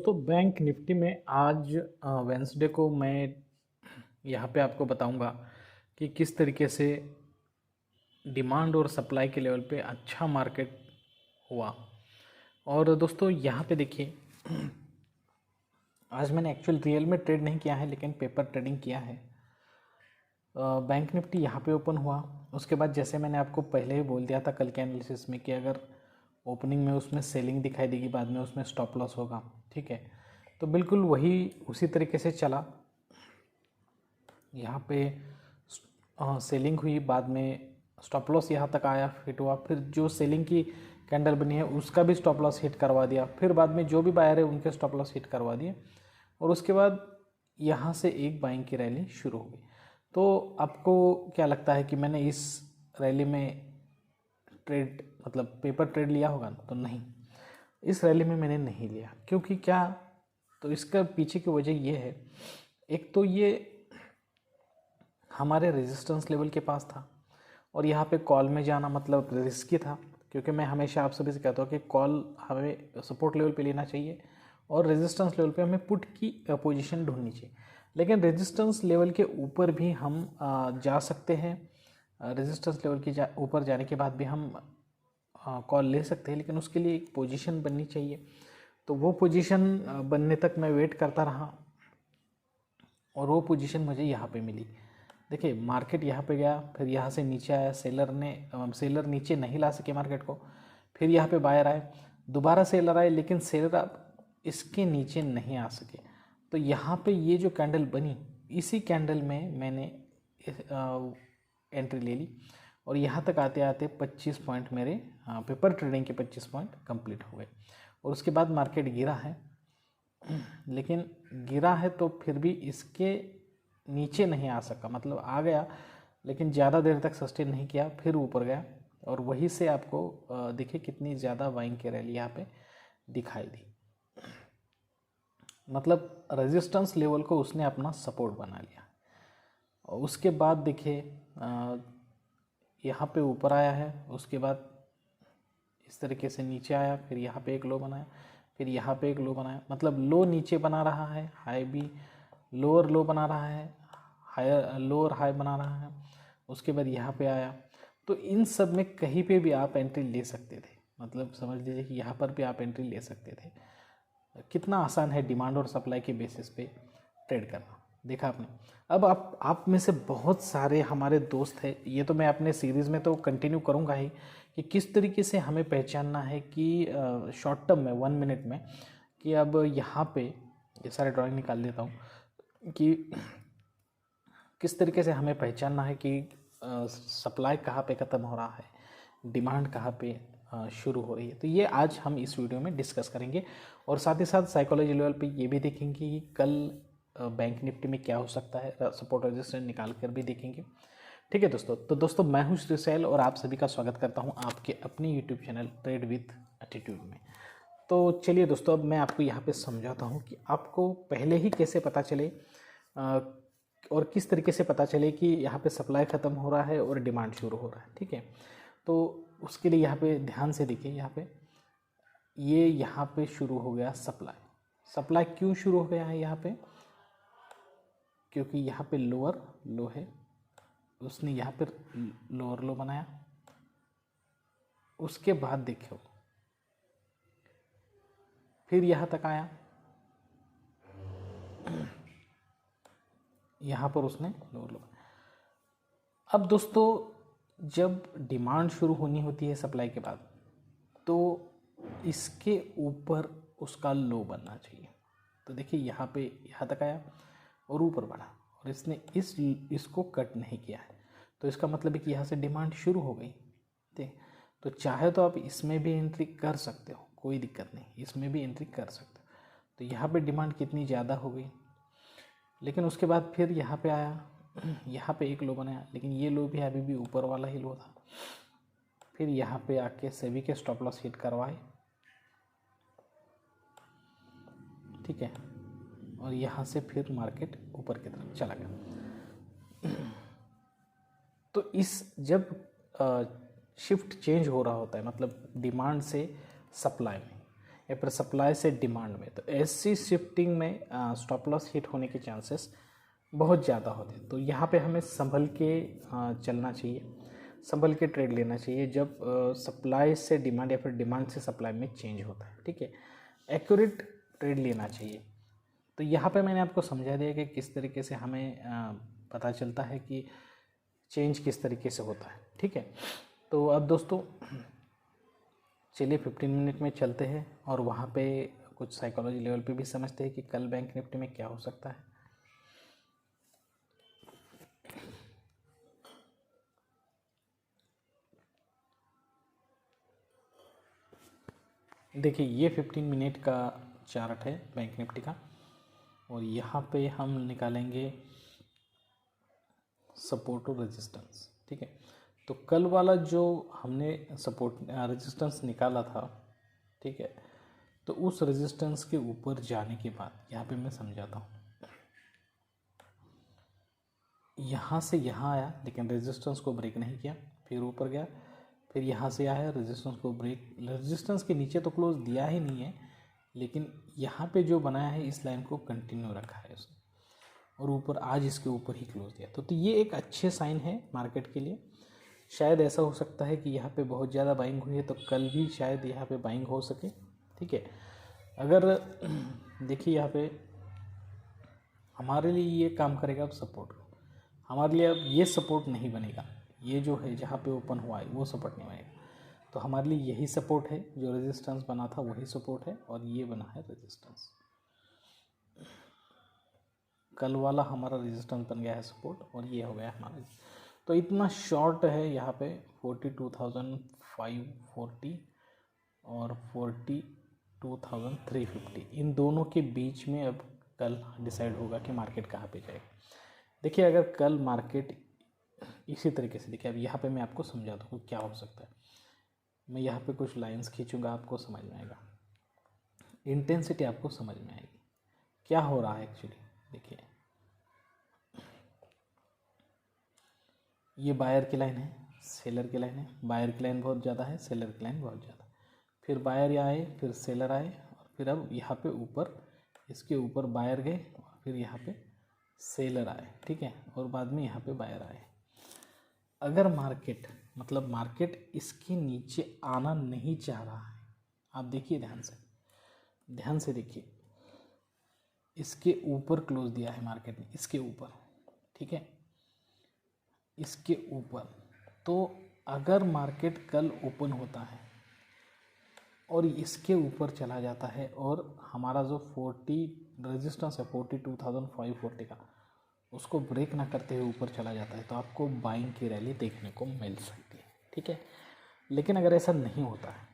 दोस्तों bank Nifty में आज वेंसडे को मैं यहाँ पे आपको बताऊंगा कि किस तरीके से डिमांड और सप्लाई के लेवल पे अच्छा मार्केट हुआ। और दोस्तों यहाँ पे देखिए, आज मैंने एक्चुअल रियल में ट्रेड नहीं किया है लेकिन पेपर ट्रेडिंग किया है। बैंक निफ्टी यहाँ पे ओपन हुआ, उसके बाद जैसे मैंने आपको पहले ही बोल दिया था कल के एनालिसिस में कि अगर ओपनिंग में उसमें सेलिंग दिखाई देगी, बाद में उसमें स्टॉप लॉस होगा। ठीक है, तो बिल्कुल वही उसी तरीके से चला। यहाँ पे सेलिंग हुई, बाद में स्टॉप लॉस यहाँ तक आया, फिट हुआ, फिर जो सेलिंग की कैंडल बनी है उसका भी स्टॉप लॉस हिट करवा दिया, फिर बाद में जो भी बायर है उनके स्टॉप लॉस हिट करवा दिए, और उसके बाद यहाँ से एक बाइंग की रैली शुरू हो गई। तो आपको क्या लगता है कि मैंने इस रैली में ट्रेड मतलब पेपर ट्रेड लिया होगा? तो नहीं, इस रैली में मैंने नहीं लिया। क्योंकि क्या, तो इसका पीछे की वजह ये है, एक तो ये हमारे रेजिस्टेंस लेवल के पास था और यहाँ पे कॉल में जाना मतलब रिस्की था, क्योंकि मैं हमेशा आप सभी से कहता हूँ कि कॉल हमें सपोर्ट लेवल पे लेना चाहिए और रेजिस्टेंस लेवल पे हमें पुट की पोजीशन ढूंढनी चाहिए। लेकिन रेजिस्टेंस लेवल के ऊपर भी हम जा सकते हैं, रेजिस्टेंस लेवल के ऊपर जाने के बाद भी हम कॉल ले सकते हैं, लेकिन उसके लिए एक पोजीशन बननी चाहिए। तो वो पोजीशन बनने तक मैं वेट करता रहा और वो पोजीशन मुझे यहाँ पे मिली। देखिए, मार्केट यहाँ पे गया, फिर यहाँ से नीचे आया, सेलर नीचे नहीं ला सके मार्केट को, फिर यहाँ पे बायर आए, दोबारा सेलर आए, लेकिन सेलर अब इसके नीचे नहीं आ सके। तो यहाँ पे ये जो कैंडल बनी, इसी कैंडल में मैंने एंट्री ले ली और यहाँ तक आते आते 25 पॉइंट मेरे पेपर ट्रेडिंग के 25 पॉइंट कंप्लीट हो गए। और उसके बाद मार्केट गिरा है, लेकिन गिरा है तो फिर भी इसके नीचे नहीं आ सका, मतलब आ गया लेकिन ज़्यादा देर तक सस्टेन नहीं किया, फिर ऊपर गया और वहीं से आपको देखिए कितनी ज़्यादा बाइंग की रैली यहाँ पे दिखाई दी। मतलब रेजिस्टेंस लेवल को उसने अपना सपोर्ट बना लिया। और उसके बाद देखिए यहाँ पे ऊपर आया है, उसके बाद इस तरीके से नीचे आया, फिर यहाँ पे एक लो बनाया, फिर यहाँ पे एक लो बनाया, मतलब लो नीचे बना रहा है, हाई भी लोअर लो बना रहा है, हायर लोअर हाई बना रहा है, उसके बाद यहाँ पे आया। तो इन सब में कहीं पे भी आप एंट्री ले सकते थे, मतलब समझ लीजिए कि यहाँ पर भी आप एंट्री ले सकते थे। कितना आसान है डिमांड और सप्लाई के बेसिस पे ट्रेड करना, देखा आपने। अब आप में से बहुत सारे हमारे दोस्त हैं, ये तो मैं अपने सीरीज़ में तो कंटिन्यू करूँगा ही, कि किस तरीके से हमें पहचानना है कि शॉर्ट टर्म में 1 मिनट में, कि अब यहाँ पे ये सारे ड्राइंग निकाल देता हूँ, कि किस तरीके से हमें पहचानना है कि सप्लाई कहाँ पे ख़त्म हो रहा है, डिमांड कहाँ पे शुरू हो रही है। तो ये आज हम इस वीडियो में डिस्कस करेंगे और साथ ही साथ साइकोलॉजी लेवल पे ये भी देखेंगे कि कल बैंक निफ्टी में क्या हो सकता है, सपोर्ट रेजिस्टेंस निकाल कर भी देखेंगे। ठीक है दोस्तों, तो दोस्तों मैं हूँ श्री सैल और आप सभी का स्वागत करता हूँ आपके अपने YouTube channel trade with attitude में। तो चलिए दोस्तों, अब मैं आपको यहाँ पे समझाता हूँ कि आपको पहले ही कैसे पता चले और किस तरीके से पता चले कि यहाँ पे सप्लाई ख़त्म हो रहा है और डिमांड शुरू हो रहा है। ठीक है, तो उसके लिए यहाँ पे ध्यान से देखिए, ये यहाँ पे शुरू हो गया सप्लाई क्यों शुरू हो गया है यहाँ पे? क्योंकि यहाँ पे लोअर लो है, उसने यहाँ पे लोअर लो बनाया, उसके बाद देखो फिर यहाँ तक आया, यहाँ पर उसने लोअर लो। अब दोस्तों, जब डिमांड शुरू होनी होती है सप्लाई के बाद, तो इसके ऊपर उसका लो बनना चाहिए। तो देखिए यहाँ पे यहाँ तक आया और ऊपर बढ़ा और इसने इसको कट नहीं किया है, तो इसका मतलब है कि यहाँ से डिमांड शुरू हो गई। ठीक, तो चाहे तो आप इसमें भी एंट्री कर सकते हो, कोई दिक्कत नहीं, इसमें भी एंट्री कर सकते हो। तो यहाँ पे डिमांड कितनी ज़्यादा हो गई, लेकिन उसके बाद फिर यहाँ पे आया, यहाँ पे एक लो बनाया, लेकिन ये लो भी अभी भी ऊपर वाला ही लो था। फिर यहाँ पे आके सभी के स्टॉप लॉस हिट करवाए, ठीक है, और यहाँ से फिर मार्केट ऊपर की तरफ चला गया। तो इस जब शिफ्ट चेंज हो रहा होता है, मतलब डिमांड से सप्लाई में, या फिर सप्लाई से डिमांड में, तो ऐसी शिफ्टिंग में स्टॉप लॉस हिट होने के चांसेस बहुत ज़्यादा होते हैं। तो यहाँ पे हमें संभल के चलना चाहिए, संभल के ट्रेड लेना चाहिए जब सप्लाई से डिमांड या फिर डिमांड से सप्लाई में चेंज होता है, ठीक है। एक्यूरेट ट्रेड लेना चाहिए। तो यहाँ पे मैंने आपको समझा दिया कि किस तरीके से हमें पता चलता है कि चेंज किस तरीके से होता है, ठीक है। तो अब दोस्तों चलिए 15 मिनट में चलते हैं और वहाँ पे कुछ साइकोलॉजी लेवल पे भी समझते हैं कि कल बैंक निफ्टी में क्या हो सकता है। देखिए ये 15 मिनट का चार्ट है बैंक निफ्टी का, और यहाँ पे हम निकालेंगे सपोर्ट और रेजिस्टेंस, ठीक है। तो कल वाला जो हमने सपोर्ट रेजिस्टेंस निकाला था, ठीक है, तो उस रेजिस्टेंस के ऊपर जाने के बाद यहाँ पे मैं समझाता हूँ, यहाँ से यहाँ आया लेकिन रेजिस्टेंस को ब्रेक नहीं किया, फिर ऊपर गया, फिर यहाँ से आया रेजिस्टेंस को ब्रेक, रेजिस्टेंस के नीचे तो क्लोज दिया ही नहीं है, लेकिन यहाँ पे जो बनाया है इस लाइन को कंटिन्यू रखा है उसने, और ऊपर आज इसके ऊपर ही क्लोज दिया। तो ये एक अच्छे साइन है मार्केट के लिए। शायद ऐसा हो सकता है कि यहाँ पे बहुत ज़्यादा बाइंग हुई है, तो कल भी शायद यहाँ पे बाइंग हो सके, ठीक है। अगर देखिए यहाँ पे हमारे लिए ये काम करेगा अब सपोर्ट, हमारे लिए अब ये सपोर्ट नहीं बनेगा, ये जो है जहाँ पे ओपन हुआ है वो सपोर्ट नहीं बनेगा। तो हमारे लिए यही सपोर्ट है, जो रेजिस्टेंस बना था वही सपोर्ट है, और ये बना है रेजिस्टेंस। कल वाला हमारा रेजिस्टेंस बन गया है सपोर्ट, और ये हो गया हमारा। तो इतना शॉर्ट है यहाँ पे 42,540 और 42,350, इन दोनों के बीच में अब कल डिसाइड होगा कि मार्केट कहाँ पे जाएगा। देखिए अगर कल मार्केट इसी तरीके से, देखिए अब यहाँ पे मैं आपको समझा दूँ क्या हो सकता है। मैं यहाँ पे कुछ लाइंस खींचूंगा, आपको समझ में आएगा, इंटेंसिटी आपको समझ में आएगी क्या हो रहा है एक्चुअली। देखिए ये बायर की लाइन है, सेलर की लाइन है, बायर की लाइन बहुत ज़्यादा है, सेलर की लाइन बहुत ज़्यादा, फिर बायर आए, फिर सेलर आए, और फिर अब यहाँ पे ऊपर इसके ऊपर बायर गए, और फिर यहाँ पे सेलर आए, ठीक है, और बाद में यहाँ पे बायर आए। अगर मार्केट मतलब मार्केट इसके नीचे आना नहीं चाह रहा है, आप देखिए ध्यान से देखिए, इसके ऊपर क्लोज दिया है मार्केट ने, इसके ऊपर, ठीक है, इसके ऊपर। तो अगर मार्केट कल ओपन होता है और इसके ऊपर चला जाता है और हमारा जो 40 रेजिस्टेंस है 42,540 का, उसको ब्रेक ना करते हुए ऊपर चला जाता है, तो आपको बाइंग की रैली देखने को मिल सकती है, ठीक है। लेकिन अगर ऐसा नहीं होता है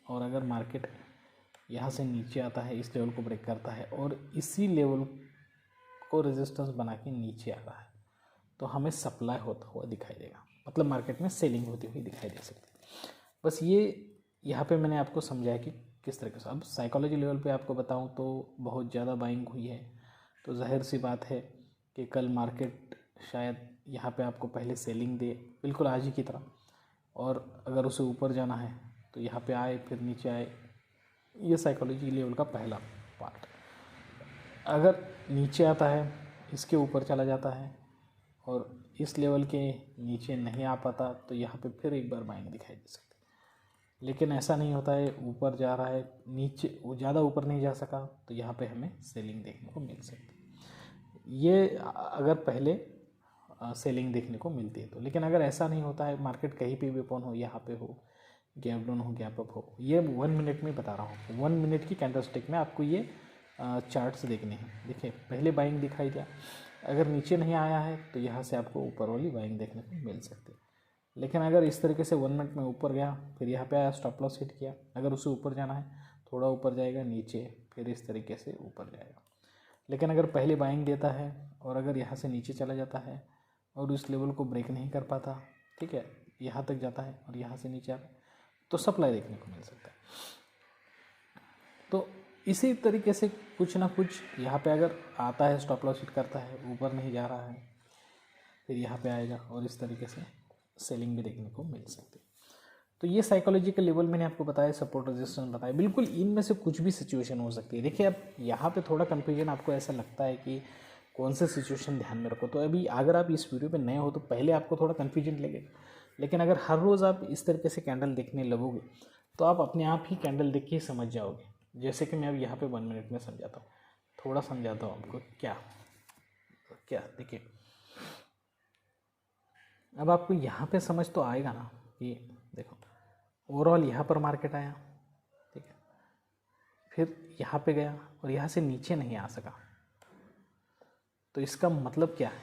और अगर मार्केट यहाँ से नीचे आता है, इस लेवल को ब्रेक करता है और इसी लेवल को रेजिस्टेंस बना के नीचे आता है, तो हमें सप्लाई होता हुआ दिखाई देगा, मतलब मार्केट में सेलिंग होती हुई दिखाई दे सकती है। बस ये यहाँ पे मैंने आपको समझाया कि किस तरीके से। अब साइकोलॉजी लेवल पे आपको बताऊँ तो बहुत ज़्यादा बाइंग हुई है, तो जाहिर सी बात है कि कल मार्केट शायद यहाँ पे आपको पहले सेलिंग दे, बिल्कुल आज ही की तरह, और अगर उसे ऊपर जाना है तो यहाँ पे आए फिर नीचे आए। ये साइकोलॉजी लेवल का पहला पार्ट। अगर नीचे आता है, इसके ऊपर चला जाता है और इस लेवल के नीचे नहीं आ पाता, तो यहाँ पे फिर एक बार बाइंग दिखाई दे सकती है। लेकिन ऐसा नहीं होता है, ऊपर जा रहा है, नीचे वो ज़्यादा ऊपर नहीं जा सका, तो यहाँ पे हमें सेलिंग देखने को मिल सकती है। ये अगर पहले सेलिंग देखने को मिलती है तो। लेकिन अगर ऐसा नहीं होता है, मार्केट कहीं पे भी ओपन हो, यहाँ पे हो, गैप डाउन हो, गैप अप हो, ये 1 मिनट में बता रहा हूँ, 1 मिनट की कैंडलस्टिक में आपको ये चार्ट्स देखने हैं। देखिए पहले बाइंग दिखाई दिया, अगर नीचे नहीं आया है तो यहाँ से आपको ऊपर वाली बाइंग देखने को मिल सकती है। लेकिन अगर इस तरीके से 1 मिनट में ऊपर गया, फिर यहाँ पे आया, स्टॉप लॉस हिट किया, अगर उसे ऊपर जाना है थोड़ा ऊपर जाएगा, नीचे फिर इस तरीके से ऊपर जाएगा। लेकिन अगर पहले बाइंग देता है और अगर यहाँ से नीचे चला जाता है और उस लेवल को ब्रेक नहीं कर पाता, ठीक है, यहाँ तक जाता है और यहाँ से नीचे आता है, तो सप्लाई देखने को मिल सकता है। तो इसी तरीके से कुछ ना कुछ यहाँ पे अगर आता है, स्टॉप लॉस हिट करता है, ऊपर नहीं जा रहा है, फिर यहाँ पे आएगा और इस तरीके से सेलिंग भी देखने को मिल सकती है। तो ये साइकोलॉजिकल लेवल मैंने आपको बताया, सपोर्ट रेजिस्टेंस बताया, बिल्कुल इनमें से कुछ भी सिचुएशन हो सकती है। देखिए अब यहाँ पे थोड़ा कन्फ्यूजन आपको ऐसा लगता है कि कौन सा सिचुएशन ध्यान में रखो, तो अभी अगर आप इस वीडियो पे नए हो तो पहले आपको थोड़ा कन्फ्यूजन लगेगा, लेकिन अगर हर रोज़ आप इस तरीके से कैंडल देखने लगोगे तो आप अपने आप ही कैंडल देख के ही समझ जाओगे। जैसे कि मैं अब यहाँ पे 1 मिनट में समझाता हूँ, थोड़ा समझाता हूँ आपको। क्या देखिए, अब आपको यहाँ पे समझ तो आएगा ना कि देखो ओवरऑल यहाँ पर मार्केट आया, ठीक है, फिर यहाँ पे गया और यहाँ से नीचे नहीं आ सका, तो इसका मतलब क्या है,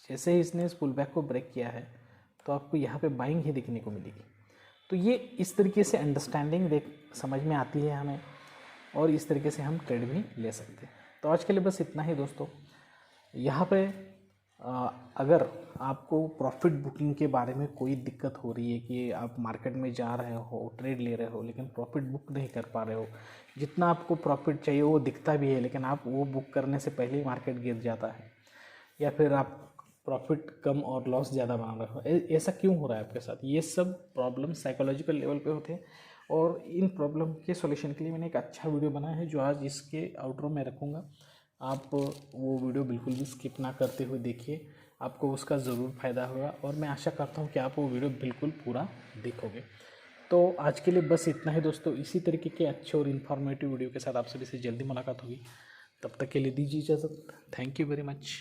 जैसे ही इसने इस पुल बैक को ब्रेक किया है तो आपको यहाँ पे बाइंग ही दिखने को मिलेगी। तो ये इस तरीके से अंडरस्टैंडिंग समझ में आती है हमें, और इस तरीके से हम ट्रेड भी ले सकते हैं। तो आज के लिए बस इतना ही दोस्तों। यहाँ पे अगर आपको प्रॉफिट बुकिंग के बारे में कोई दिक्कत हो रही है कि आप मार्केट में जा रहे हो, ट्रेड ले रहे हो, लेकिन प्रॉफिट बुक नहीं कर पा रहे हो, जितना आपको प्रॉफिट चाहिए वो दिखता भी है लेकिन आप वो बुक करने से पहले ही मार्केट गिर जाता है, या फिर आप प्रॉफिट कम और लॉस ज़्यादा बना रहे हो, ऐसा क्यों हो रहा है आपके साथ, ये सब प्रॉब्लम साइकोलॉजिकल लेवल पे होते हैं। और इन प्रॉब्लम के सॉल्यूशन के लिए मैंने एक अच्छा वीडियो बनाया है जो आज इसके आउटरो में रखूँगा। आप वो वीडियो बिल्कुल भी स्किप ना करते हुए देखिए, आपको उसका ज़रूर फ़ायदा होगा, और मैं आशा करता हूँ कि आप वो वीडियो बिल्कुल पूरा देखोगे। तो आज के लिए बस इतना ही दोस्तों। इसी तरीके के अच्छे और इन्फॉर्मेटिव वीडियो के साथ आप सभी से जल्दी मुलाकात होगी। तब तक के लिए दीजिए इजाज़त। Thank you very much.